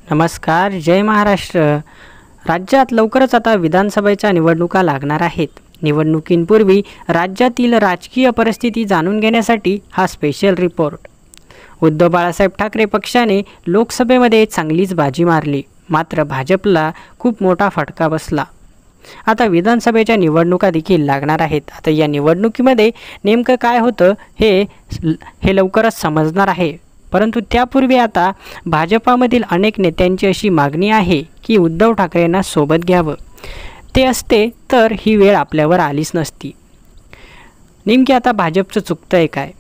नमस्कार. जय महाराष्ट्र. राज्यात लवकरच आता विधानसभेच्या निवडणुका लागणार आहेत. निवडणुकींपूर्वी राज्यातील राजकीय परिस्थिती जाणून घेण्यासाठी हा स्पेशल रिपोर्ट. उद्धव बाळासाहेब ठाकरे पक्षाने लोकसभेमध्ये चांगलीच बाजी मारली, मात्र भाजपला खूप मोठा फटका बसला. आता विधानसभेच्या निवडणुका देखील लागणार आहेत. आता या निवडणुकीमध्ये नेमकं काय होतं हे लवकरच समजणार आहे. परंतु त्यापूर्वी आता भाजपामधील अनेक नेत्यांची अशी मागणी आहे की उद्धव ठाकरेंना सोबत घ्यावं. ते असते तर ही वेळ आपल्यावर आलीच नसती. नेमकी आता भाजपचं चुकतं आहे काय?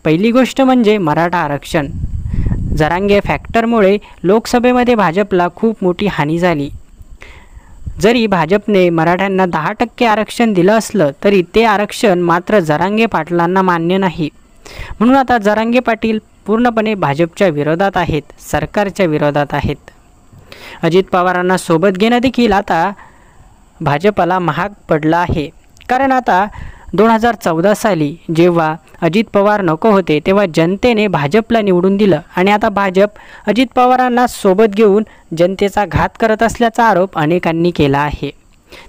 पहिली गोष्ट म्हणजे मराठा आरक्षण. जरांगे फॅक्टरमुळे लोकसभेमध्ये भाजपला खूप मोठी हानी झाली. जरी भाजपने मराठ्यांना 10% आरक्षण दिलं असलं तरी ते आरक्षण मात्र जरांगे पाटलांना मान्य नाही. म्हणून आता जरांगे पाटील पूर्णपणे भाजपच्या विरोधात आहेत, सरकारच्या विरोधात आहेत. अजित पवारांना सोबत घेणं देखील आता भाजपला महाग पडलं आहे. कारण आता 2014 साली जेव्हा अजित पवार नको होते तेव्हा जनतेने भाजपला निवडून दिलं आणि आता भाजप अजित पवारांना सोबत घेऊन जनतेचा घात करत असल्याचा आरोप अनेकांनी केला आहे.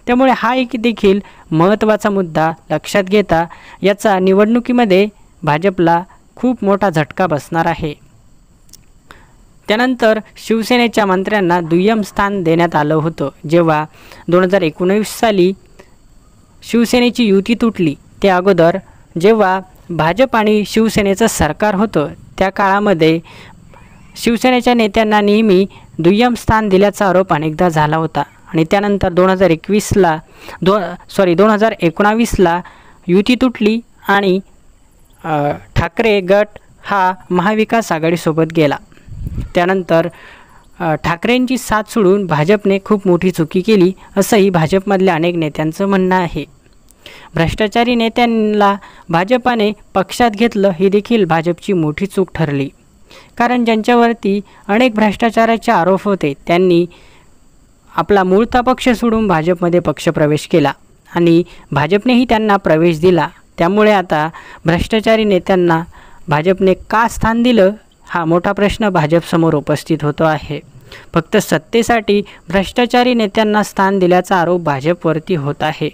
त्यामुळे हा एक देखील महत्त्वाचा मुद्दा लक्षात घेता याचा निवडणुकीमध्ये भाजपला खूप मोठा झटका बसणार आहे. त्यानंतर शिवसेनेच्या मंत्र्यांना दुय्यम स्थान देण्यात आलं होतं. जेव्हा 2019 साली शिवसेनेची युती तुटली त्या अगोदर जेव्हा भाजप आणि शिवसेनेचं सरकार होतं त्या काळामध्ये शिवसेनेच्या नेत्यांना नेहमी दुय्यम स्थान दिल्याचा आरोप अनेकदा झाला होता. आणि त्यानंतर 2019ला युती तुटली आणि ठाकरे गट हा महाविकास आघाडीसोबत गेला. त्यानंतर ठाकरेंची साथ सोडून भाजपने खूप मोठी चुकी केली असंही भाजपमधल्या अनेक नेत्यांचं म्हणणं आहे. भ्रष्टाचारी नेत्यांना भाजपाने पक्षात घेतलं ही देखील भाजपची मोठी चूक ठरली. कारण ज्यांच्यावरती अनेक भ्रष्टाचाराचे आरोप होते त्यांनी आपला मूळचा पक्ष सोडून भाजपमध्ये पक्षप्रवेश केला आणि भाजपनेही त्यांना प्रवेश दिला. त्यामुळे आता भ्रष्टाचारी नेत्यांना भाजपने का स्थान दिलं हा मोठा प्रश्न भाजपसमोर उपस्थित होतो आहे. फक्त सत्तेसाठी भ्रष्टाचारी नेत्यांना स्थान दिल्याचा आरोप भाजपवरती होत आहे.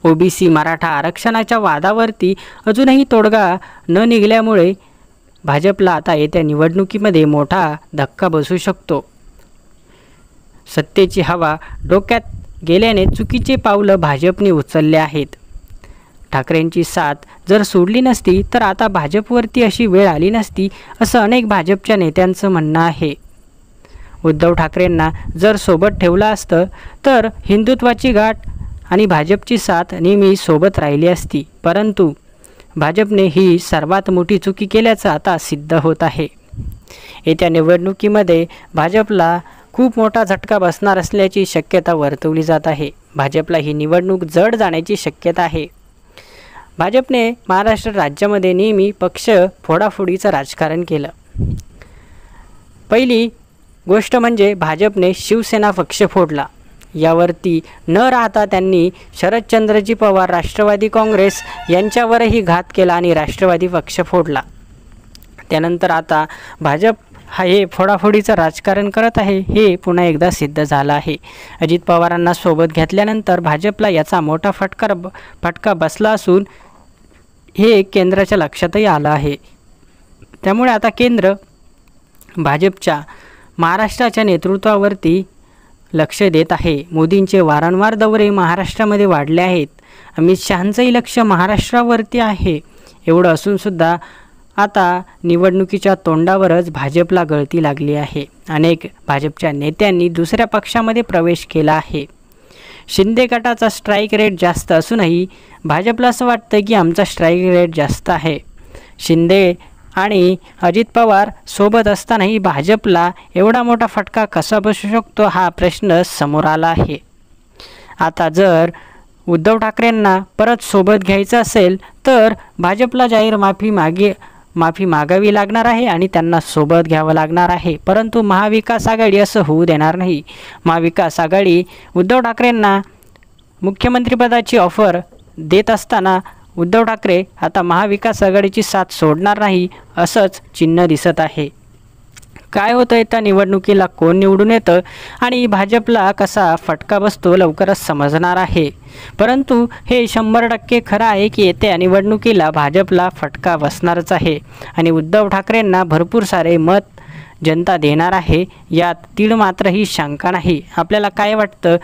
ओबीसी मराठा आरक्षणाच्या वादावरती अजूनही तोडगा न निघाल्यामुळे भाजपला आता येत्या निवडणुकीमध्ये मोठा धक्का बसू शकतो. सत्तेची हवा डोक्यात गेल्याने चुकीचे पावलं भाजपने उचलले आहेत. ठाकरेंची साथ जर सोडली नसती तर आता भाजपवरती अशी वेळ आली नसती असं अनेक भाजपच्या नेत्यांचं म्हणणं आहे. उद्धव ठाकरेंना जर सोबत ठेवलं असतं तर हिंदुत्वाची गाठ आणि भाजपची साथ नेहमी सोबत राहिली असती. परंतु भाजपने ही सर्वात मोठी चुकी केल्याचं आता सिद्ध होत आहे. येत्या निवडणुकीमध्ये भाजपला खूप मोठा झटका बसणार असल्याची शक्यता वर्तवली जात आहे. भाजपला ही निवडणूक जड जाण्याची शक्यता आहे. भाजपने महाराष्ट्र राज्यामध्ये नेहमी पक्ष फोडाफोडीचं राजकारण केलं. पहिली गोष्ट म्हणजे भाजपने शिवसेना पक्ष फोडला. यावरती न राहता त्यांनी शरदचंद्रजी पवार राष्ट्रवादी काँग्रेस यांच्यावरही घात केला आणि राष्ट्रवादी पक्ष फोडला. त्यानंतर आता भाजप हे फोडाफोडीचं राजकारण करत आहे हे पुन्हा एकदा सिद्ध झालं आहे. अजित पवारांना सोबत घेतल्यानंतर भाजपला याचा मोठा फटका बसला असून हे केंद्राच्या लक्षातही आलं आहे. त्यामुळे आता केंद्र भाजपच्या महाराष्ट्राच्या नेतृत्वावरती लक्ष देत आहे. मोदींचे वारंवार दौरे महाराष्ट्रामध्ये वाढले आहेत. अमित शहांचंही लक्ष महाराष्ट्रावरती आहे. एवढं असूनसुद्धा आता निवडणुकीच्या तोंडावरच भाजपला गळती लागली आहे. अनेक भाजपच्या नेत्यांनी दुसऱ्या पक्षामध्ये प्रवेश केला आहे. शिंदे गटाचा स्ट्राईक रेट जास्त असूनही भाजपला असं वाटतं की आमचा स्ट्राईक रेट जास्त आहे. शिंदे आणि अजित पवार सोबत असतानाही भाजपला एवढा मोठा फटका कसा बसू शकतो हा प्रश्न समोर आला आहे. आता जर उद्धव ठाकरेंना परत सोबत घ्यायचं असेल तर भाजपला जाहीर माफी मागावी लागणार आहे आणि त्यांना सोबत घ्यावं लागणार आहे. परंतु महाविकास आघाडी असं होऊ देणार नाही. महाविकास आघाडी उद्धव ठाकरेंना मुख्यमंत्रीपदाची ऑफर देत असताना उद्धव ठाकरे आता महाविकास आघाडीची साथ सोडणार नाही असंच चिन्ह दिसत आहे. काय होतं येत्या निवडणुकीला, कोण निवडून येतं आणि भाजपला कसा फटका बसतो लवकरच समजणार आहे. परंतु हे 100% खरं आहे की येत्या निवडणुकीला भाजपला फटका बसणारच आहे आणि उद्धव ठाकरेंना भरपूर सारे मत जनता देणार आहे, यात तीळ मात्रही शंका नाही. आपल्याला काय वाटतं,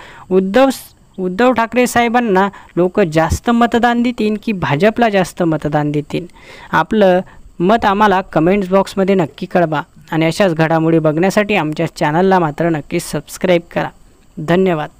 उद्धव ठाकरे साहेबांना लोक जास्त मतदान देतील की भाजपला जास्त मतदान देतील? आपलं मत आम्हाला कमेंट्स बॉक्समध्ये नक्की कळवा आणि अशाच घडामोडी बघण्यासाठी आमच्या चॅनलला मात्र नक्की सबस्क्राईब करा. धन्यवाद.